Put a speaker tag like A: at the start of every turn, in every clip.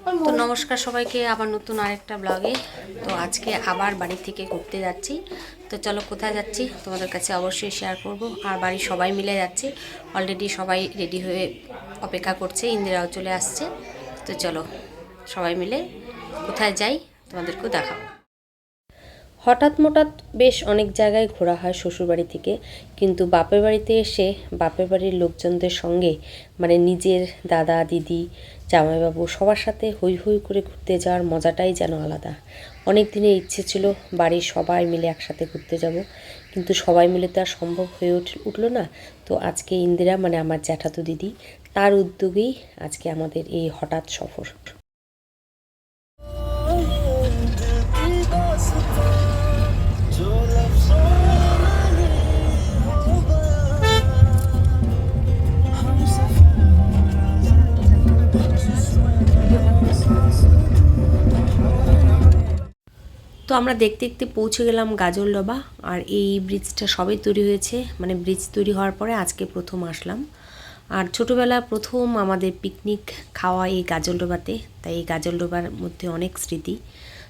A: তো নমস্কার সবাইকে আবার নতুন আরেকটা ব্লগে। তো আজকে আবার বাড়ি থেকে ঘুরতে যাচ্ছি। তো চলো কোথায় যাচ্ছি তোমাদের কাছে অবশ্যই শেয়ার করব। আর বাড়ির সবাই মিলে যাচ্ছি, অলরেডি সবাই রেডি হয়ে অপেক্ষা করছে, ইন্দিরাও চলে আসছে। তো চলো সবাই মিলে কোথায় যাই তোমাদেরকেও দেখাবো। হঠাৎ হঠাৎ বেশ অনেক জায়গায় ঘোরা হয় শ্বশুরবাড়ি থেকে, কিন্তু বাপের বাড়িতে এসে বাপের বাড়ির লোকজনদের সঙ্গে মানে নিজের দাদা দিদি জামাইবাবু সবার সাথে হই হই করে ঘুরতে যাওয়ার মজাটাই যেন আলাদা। অনেক দিনের ইচ্ছে ছিল বাড়ির সবাই মিলে একসাথে ঘুরতে যাব, কিন্তু সবাই মিলে তো আর সম্ভব হয়ে উঠলো না। তো আজকে ইন্দিরা মানে আমার জ্যাঠাতো দিদি, তার উদ্যোগেই আজকে আমাদের এই হঠাৎ সফর। তো আমরা দেখতে দেখতে পৌঁছে গেলাম গাজলডোবা। আর এই ব্রিজটা সবে তৈরি হয়েছে, মানে ব্রিজ তৈরি হওয়ার পরে আজকে প্রথম আসলাম। আর ছোটোবেলা প্রথম আমাদের পিকনিক খাওয়া এই গাজলডোবাতে, তাই এই গাজলডোবার মধ্যে অনেক স্মৃতি।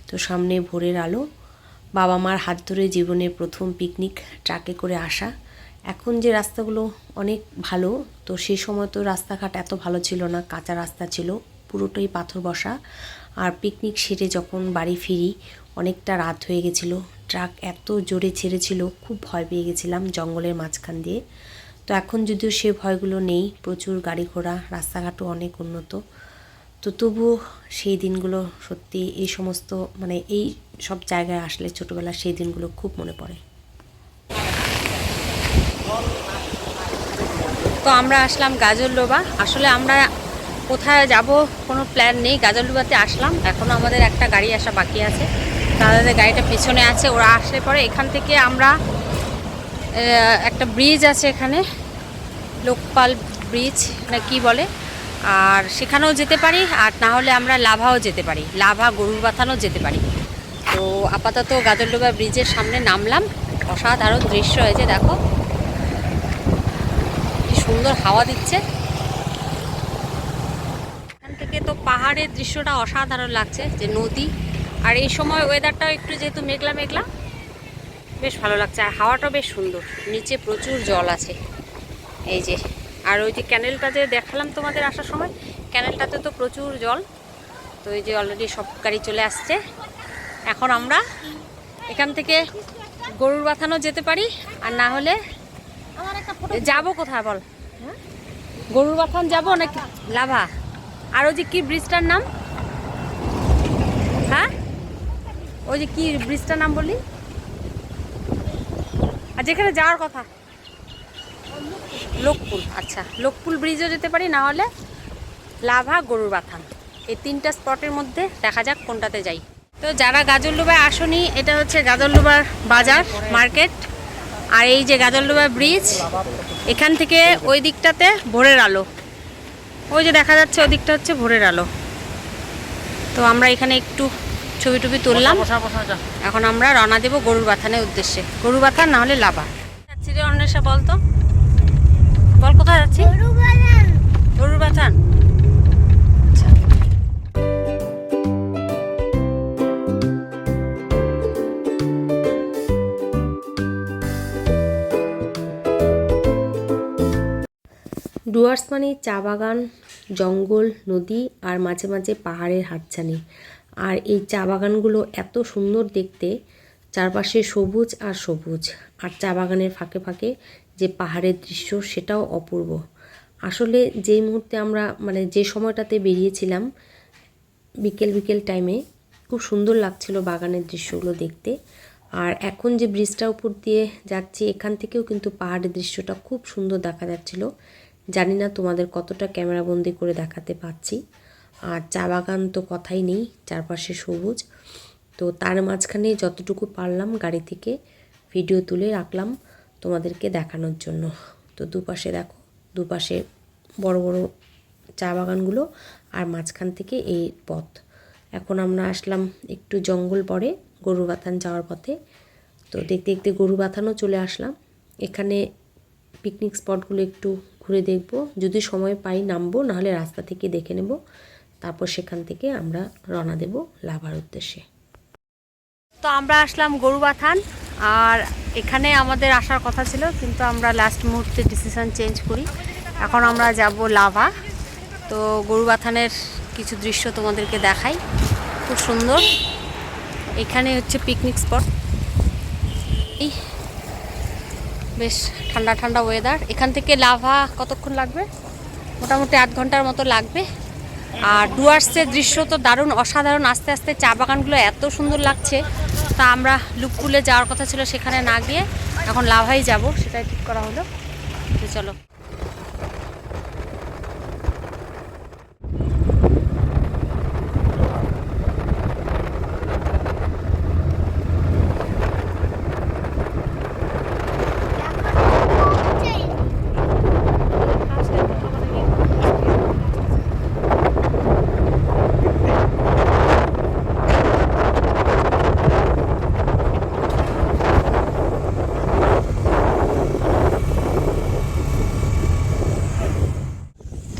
A: তো সামনে ভোরের আলো, বাবা মার হাত ধরে জীবনের প্রথম পিকনিক ট্রাকে করে আসা। এখন যে রাস্তাগুলো অনেক ভালো, তো সেই সময় তো রাস্তাঘাট এত ভালো ছিল না, কাঁচা রাস্তা ছিল, পুরোটাই পাথর বসা। আর পিকনিক সেরে যখন বাড়ি ফিরি অনেকটা রাত হয়ে গেছিলো, ট্রাক এত জোরে ছেড়েছিল, খুব ভয় পেয়ে গেছিলাম জঙ্গলের মাঝখান দিয়ে। তো এখন যদিও সে ভয়গুলো নেই, প্রচুর গাড়ি ঘোড়া, রাস্তাঘাটও অনেক উন্নত। তো তবুও সেই দিনগুলো সত্যি, এই সমস্ত মানে এই সব জায়গায় আসলে ছোটোবেলার সেই দিনগুলো খুব মনে পড়ে। তো আমরা আসলাম গাজলডোবা। আসলে আমরা কোথায় যাব কোনো প্ল্যান নেই, গাজলডোবাতে আসলাম। এখনও আমাদের একটা গাড়ি আসা বাকি আছে, তাদের গাড়িটা পেছনে আছে, ওরা আসলে পরে এখান থেকে আমরা একটা ব্রিজ আছে এখানে, লোকপাল ব্রিজ না কি বলে, আর সেখানেও যেতে পারি, আর না হলে আমরা লাভাও যেতে পারি, লাভা গরুর বাথানও যেতে পারি। তো আপাতত গাজলডোবা ব্রিজের সামনে নামলাম। অসাধারণ দৃশ্য হয়েছে, দেখো কি সুন্দর হাওয়া দিচ্ছে এখান থেকে। তো পাহাড়ের দৃশ্যটা অসাধারণ লাগছে, যে নদী, আর এই সময় ওয়েদারটাও একটু যেহেতু মেঘলা মেঘলা, বেশ ভালো লাগছে। আর হাওয়াটাও বেশ সুন্দর, নিচে প্রচুর জল আছে এই যে। আর ওই যে ক্যানেলটা যে দেখালাম তোমাদের আসার সময়, ক্যানেলটাতে তো প্রচুর জল। তো এই যে অলরেডি সব গাড়ি চলে আসছে। এখন আমরা এখান থেকে গরুর বাথানও যেতে পারি, আর না হলে যাবো কোথায় বল, গরুর বাথান যাবো নাকি লাভা, আর ওই যে কি ব্রিজটার নাম, হ্যাঁ ওই যে কি ব্রিজটার নাম বললি, আর যেখানে যাওয়ার কথা লোকপুল। আচ্ছা, লোকপুল ব্রিজও যেতে পারি, না হলে লাভা গরুর বাথান, এই তিনটা স্পটের মধ্যে দেখা যাক কোনটাতে যাই। তো যারা গাজলডোবায় আসনি, এটা হচ্ছে গাজলডোবার বাজার মার্কেট, আর এই যে গাজলডোবা ব্রিজ, এখান থেকে ওই দিকটাতে ভোরের আলো, ওই যে দেখা যাচ্ছে ওই দিকটা হচ্ছে ভোরের আলো। তো আমরা এখানে একটু ছবি টবি তুললাম, এখন আমরা রওনা দেবো গরুর বাথানের উদ্দেশ্যে। গরুর বাথান না হলে লাভা যাচ্ছি রে অন্বেষা, বল তো, বল কোথায় যাচ্ছি? গরুর বাথান। আচ্ছা, ডুয়ার্স মানে চা বাগান, জঙ্গল, নদী, আর মাঝে মাঝে পাহাড়ের হাতছানি। আর এই চা বাগানগুলো এত সুন্দর দেখতে, চারপাশে সবুজ আর সবুজ, আর চা বাগানের ফাঁকে ফাঁকে যে পাহাড়ের দৃশ্য, সেটাও অপূর্ব। আসলে যেই মুহূর্তে আমরা মানে যে সময়টাতে বেরিয়েছিলাম, বিকেল বিকেল টাইমে, খুব সুন্দর লাগছিল বাগানের দৃশ্যগুলো দেখতে। আর এখন যে ব্রিজটার উপর দিয়ে যাচ্ছি, এখান থেকেও কিন্তু পাহাড়ের দৃশ্যটা খুব সুন্দর দেখা যাচ্ছিল। জানি না তোমাদের কতটা ক্যামেরাবন্দি করে দেখাতে পাচ্ছি। আর চা বাগান তো কথাই নেই, চারপাশে সবুজ। তো তার মাঝখানে যতটুকু পারলাম গাড়ি থেকে ভিডিও তুলে রাখলাম তোমাদেরকে দেখানোর জন্য। তো দুপাশে দেখো, দুপাশে বড় বড় চা বাগানগুলো, আর মাঝখান থেকে এই পথ। এখন আমরা আসলাম একটু জঙ্গল পরে গরুর বাথান যাওয়ার পথে। তো দেখতে দেখতে গরুর বাথানও চলে আসলাম। এখানে পিকনিক স্পটগুলো একটু ঘুরে দেখব, যদি সময় পাই নামবো, নাহলে রাস্তা থেকে দেখে নেব। তারপর সেখান থেকে আমরা রওনা দেব লাভার উদ্দেশ্যে। তো আমরা আসলাম গরুবাথান, আর এখানে আমাদের আসার কথা ছিল, কিন্তু আমরা লাস্ট মুহূর্তে ডিসিশন চেঞ্জ করি। এখন আমরা যাব লাভা। তো গরুবাথানের কিছু দৃশ্য তোমাদেরকে দেখাই, খুব সুন্দর। এখানে হচ্ছে পিকনিক স্পট, এই বেশ ঠান্ডা ঠান্ডা ওয়েদার। এখান থেকে লাভা কতক্ষণ লাগবে? মোটামুটি 8 ঘন্টার মতো লাগবে। আর ডুয়ার্সের দৃশ্য তো দারুণ, অসাধারণ। আস্তে আস্তে চা বাগানগুলো এত সুন্দর লাগছে। তা আমরা লুপপুলে যাওয়ার কথা ছিল, সেখানে না গিয়ে এখন লাভাই যাব, সেটাই ঠিক করা হলো। তো চলো।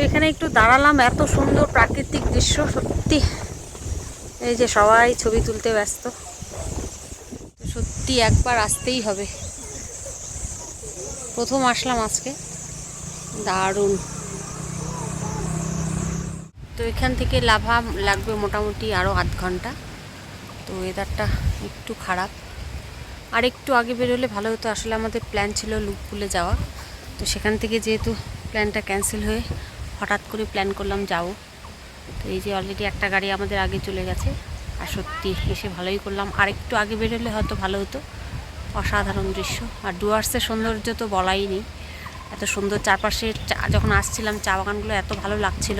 A: এখানে একটু দাঁড়ালাম, এত সুন্দর প্রাকৃতিক দৃশ্য সত্যি। এই যে সবাই ছবি তুলতে ব্যস্ত, সত্যি একবার আসতেই হবে। প্রথম আসলাম আজকে, দারুণ। তো এখান থেকে লাভা লাগবে মোটামুটি আরও 8 ঘন্টা। তো ওয়েদারটা একটু খারাপ, আর একটু আগে বেরোলে ভালো হতো। আসলে আমাদের প্ল্যান ছিল লুপপুলে যাওয়া, তো সেখান থেকে যেহেতু প্ল্যানটা ক্যান্সেল হয়ে হঠাৎ করে প্ল্যান করলাম যাবো। তো এই যে অলরেডি একটা গাড়ি আমাদের আগে চলে গেছে, আর সত্যি এসে ভালোই করলাম। আর একটু আগে বেরোলে হয়তো ভালো হতো। অসাধারণ দৃশ্য, আর ডুয়ার্সের সৌন্দর্য তো বলাই নেই। এত সুন্দর চারপাশে যখন আসছিলাম চা বাগানগুলো এত ভালো লাগছিল,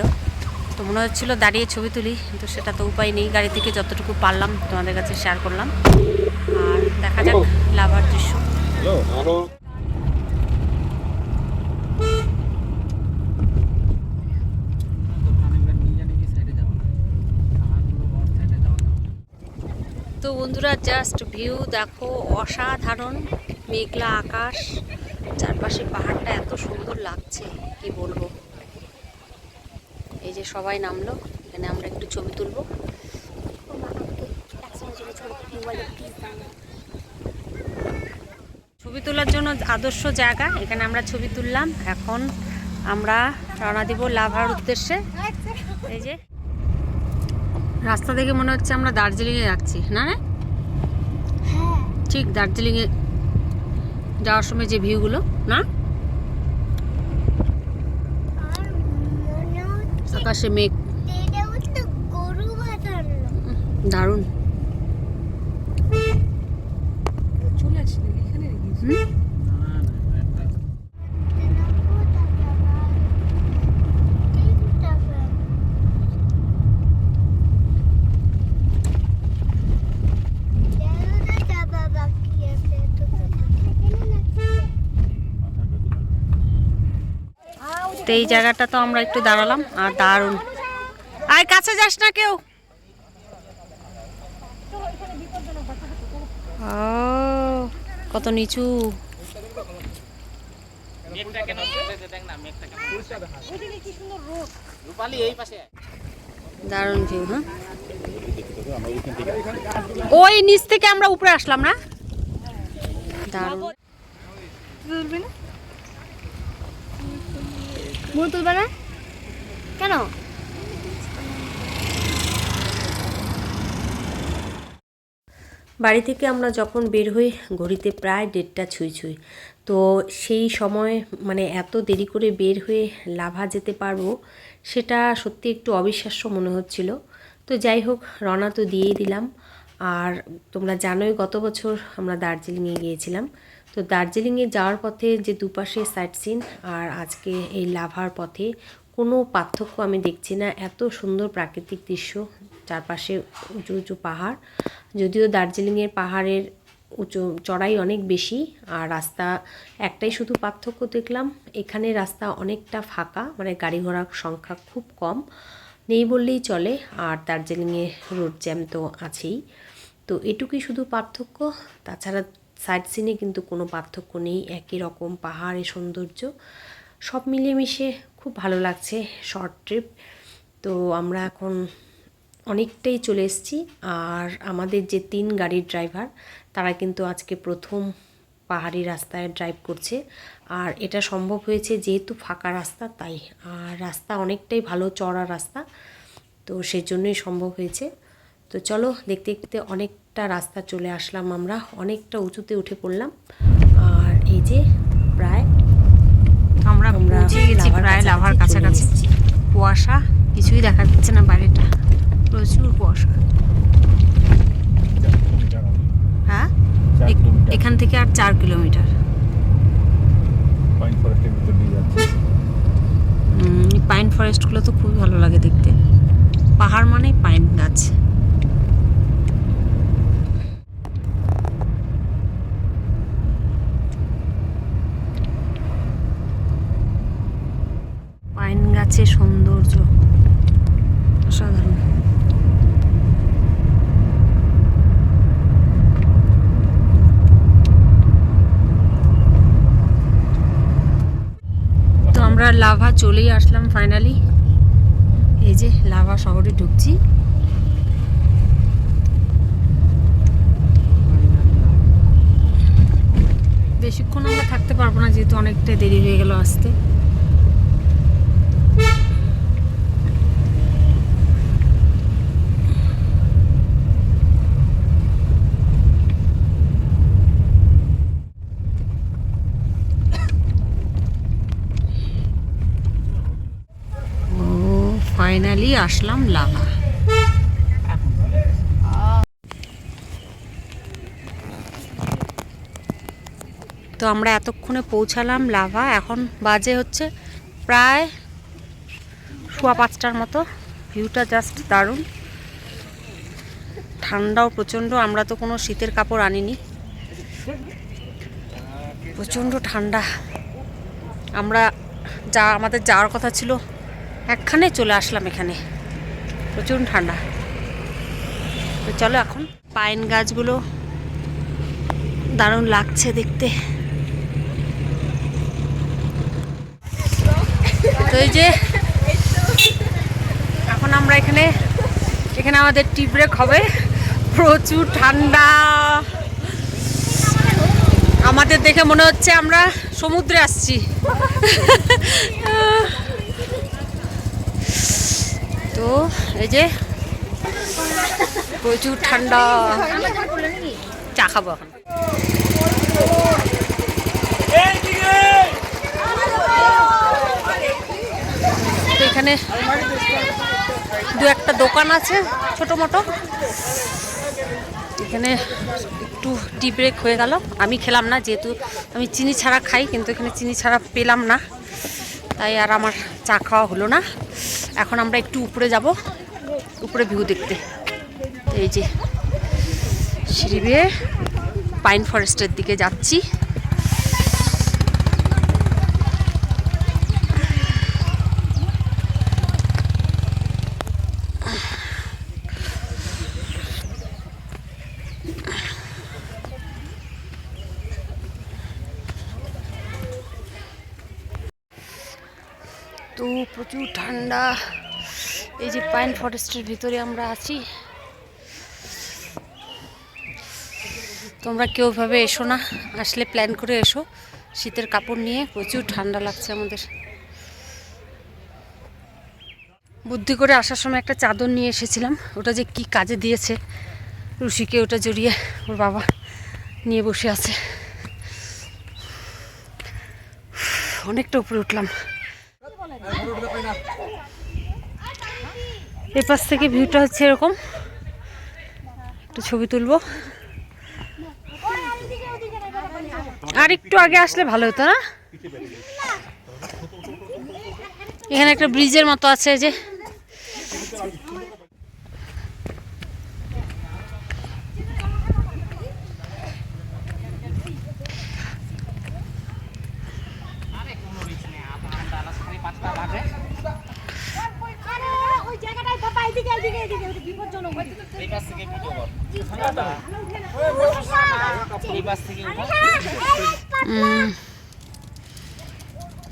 A: তো মনে হচ্ছিল দাঁড়িয়ে ছবি তুলি, কিন্তু সেটা তো উপায় নেই। গাড়ি থেকে যতটুকু পারলাম তোমাদের কাছে শেয়ার করলাম। আর দেখা যাক লাভার দৃশ্য। তো বন্ধুরা, জাস্ট ভিউ দেখো, অসাধারণ। মেঘলা আকাশ, চারপাশে পাহাড়টা এত সুন্দর লাগছে, কি বলবো। এই যে সবাই নামলো, এখানে আমরা একটু ছবি তুলবো। ছবি তোলার জন্য আদর্শ জায়গা, এখানে আমরা ছবি তুললাম। এখন আমরা রওনা দিব লাভার উদ্দেশ্যে। এই যে রাস্তা দেখে মনে হচ্ছে আমরা দার্জিলিংয়ে যাচ্ছি, না না? ঠিক দার্জিলিংয়ে যাওয়ার সময় যে ভিউগুলো, না? আকাশে মেঘ, দারুণ। তো এই জায়গাটা তো আমরা একটু দাঁড়ালাম, আর দারুণ। আর কাছে যাস না কেউ। ও কত নিচু। দারুণ ভিউ। হ্যাঁ, ওই নিচ থেকে আমরা উপরে আসলাম না? দারুণ। মুখ তুলবে না কেন? বাড়ি থেকে আমরা যখন বের হই ঘড়িতে প্রায় 1:30 ছুঁই ছুঁই। তো সেই সময় মানে এত দেরি করে বের হয়ে লাভা যেতে পারবো, সেটা সত্যি একটু অবিশ্বাস্য মনে হচ্ছিল। তো যাই হোক, রওনা তো দিয়েই দিলাম। আর তোমরা জানোই গত বছর আমরা দার্জিলিংয়ে গিয়েছিলাম। তো দার্জিলিংয়ে যাওয়ার পথে যে দুপাশে সাইট সিন আর আজকে এই লাভার পথে কোনো পার্থক্য আমি দেখছি না। এত সুন্দর প্রাকৃতিক দৃশ্য, চারপাশে উঁচু উঁচু পাহাড়। যদিও দার্জিলিংয়ের পাহাড়ের উঁচু চড়াই অনেক বেশি, আর রাস্তা একটাই শুধু পার্থক্য দেখলাম, এখানে রাস্তা অনেকটা ফাঁকা, মানে গাড়ি ঘোড়ার সংখ্যা খুব কম, নেই বললেই চলে। আর দার্জিলিংয়ে রোড জ্যাম তো আছেই। তো এটুকুই শুধু পার্থক্য, তাছাড়া সাইট সিনে কিন্তু কোনো পার্থক্য নেই। একই রকম পাহাড়ের সৌন্দর্য, সব মিলিয়ে মিশে খুব ভালো লাগছে শর্ট ট্রিপ। তো আমরা এখন অনেকটাই চলে এসেছি। আর আমাদের যে 3 গাড়ির ড্রাইভার তারা কিন্তু আজকে প্রথম পাহাড়ি রাস্তায় ড্রাইভ করছে। আর এটা সম্ভব হয়েছে যেহেতু ফাঁকা রাস্তা তাই। আর রাস্তা অনেকটাই ভালো চড়া রাস্তা, তো সেজন্যই সম্ভব হয়েছে। তো চলো দেখতে দেখতে অনেকটা রাস্তা চলে আসলাম, আমরা অনেকটা উঁচুতে উঠে পড়লাম। আর এই যে প্রায় আমরা পৌঁছে গেছি প্রায় লাভার কাছাকাছি। কুয়াশা, কিছুই দেখা যাচ্ছে না, বাইরেটা প্রচুর কুয়াশা। হ্যাঁ, এখান থেকে আর 4 কিলোমিটার। পাইন ফরেস্টগুলো তো খুবই ভালো লাগে দেখতে। পাহাড় মানেই পাইন গাছ। পাইন গাছের সৌন্দর্য অসাধারণ। তো আমরা লাভা চলেই আসলাম ফাইনালি। এই যে লাভা শহরে ঢুকছি। বেশিক্ষণ আমরা থাকতে পারবো না, যেহেতু অনেকটা দেরি হয়ে গেল আসতে। ফাইনালি আসলাম লাভা। তো আমরা এতক্ষণে পৌঁছালাম লাভা। এখন বাজে হচ্ছে প্রায় 5:15 মতো। ভিউটা জাস্ট দারুণ, ঠান্ডাও প্রচণ্ড। আমরা তো কোনো শীতের কাপড় আনিনি, প্রচণ্ড ঠান্ডা। আমরা আমাদের যাওয়ার কথা ছিল একখানে, চলে আসলাম এখানে, প্রচুর ঠান্ডা। তো চলো এখন পাইন গাছগুলো দারুণ লাগছে দেখতে। তো এই যে এখন আমরা এখানে আমাদের টি ব্রেক হবে। প্রচুর ঠান্ডা, আমাদের দেখে মনে হচ্ছে আমরা সমুদ্রে আসছি। তো এই যে প্রচুর ঠান্ডা, চা খাবো এখন। তো এখানে 2-1টা দোকান আছে ছোটো মোটো। এখানে একটু টি ব্রেক হয়ে গেল। আমি খেলাম না, যেহেতু আমি চিনি ছাড়া খাই, কিন্তু এখানে চিনি ছাড়া পেলাম না, তাই আর আমার চা খাওয়া হলো না। এখন আমরা একটু উপরে যাব, উপরে ভিউ দেখতে। এই যে সিঁড়ি বেয়ে পাইন ফরেস্টের দিকে যাচ্ছি। তো প্রচুর ঠান্ডা। এই যে পাইন ফরেস্টের ভিতরে আমরা আছি। তোমরা কেউ ভাবে এসো না, আসলে প্ল্যান করে এসো শীতের কাপড় নিয়ে, প্রচুর ঠান্ডা লাগছে আমাদের। বুদ্ধি করে আসার সময় একটা চাদর নিয়ে এসেছিলাম, ওটা যে কি কাজে দিয়েছে। রুশিকে ওটা জড়িয়ে ওর বাবা নিয়ে বসে আছে। অনেকটা উপরে উঠলাম। এই পাশ থেকে ভিউটা হচ্ছে এরকম। একটু ছবি তুলবো। আর একটু আগে আসলে ভালো হতো না? এখানে একটা ব্রিজের মতো আছে যে,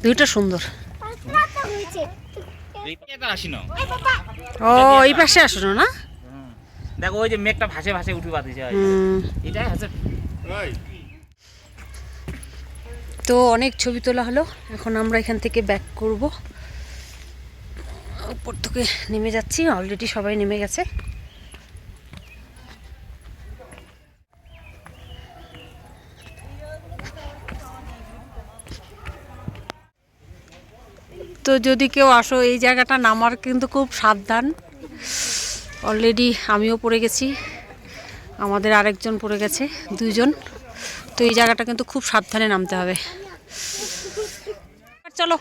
A: ভিউটা সুন্দর।
B: ও এই পাশে আসো না?
C: দেখো ওই যে মেঘটা ভাসে ভাসে উঠে বাঁধিছে, এটাই আছে।
B: তো অনেক ছবি তোলা হলো, এখন আমরা এখান থেকে ব্যাক করব। উপর থেকে নেমে যাচ্ছি, অলরেডি সবাই নেমে গেছে। তো যদি কেউ আসো, এই জায়গাটা নামার কিন্তু খুব সাবধান। অলরেডি আমিও পড়ে গেছি, আমাদের আরেকজন পড়ে গেছে, দুইজন। তো এই জায়গাটা কিন্তু খুব সাবধানে নামতে হবে। চলো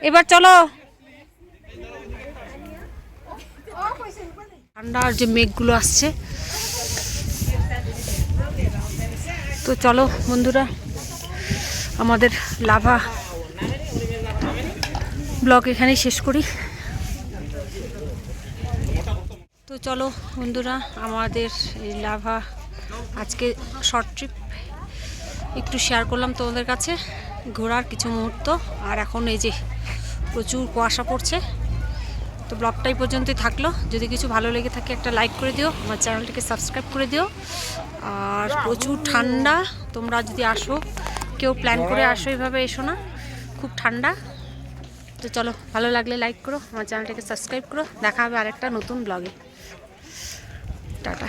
B: এবার চলো। ঠান্ডার যে মেঘগুলো আসছে, তো চলো বন্ধুরা, আমাদের লাভা ব্লগ এখানেই শেষ করি। তো চলো বন্ধুরা, আমাদের এই লাভা আজকে শর্ট ট্রিপ একটু শেয়ার করলাম তোমাদের কাছে, ঘোরার কিছু মুহূর্ত। আর এখন এই যে প্রচুর কুয়াশা পড়ছে। তো ব্লগটাই পর্যন্তই থাকলো। যদি কিছু ভালো লেগে থাকে একটা লাইক করে দিও, আমার চ্যানেলটিকে সাবস্ক্রাইব করে দিও। আর প্রচুর ঠান্ডা, তোমরা যদি আসো, কেউ প্ল্যান করে আসো, এইভাবে এসো না, খুব ঠান্ডা। তো চলো, ভালো লাগলে লাইক করো, আমার চ্যানেলটাকে সাবস্ক্রাইব করো। দেখা হবে আরেকটা নতুন ব্লগে। টাটা।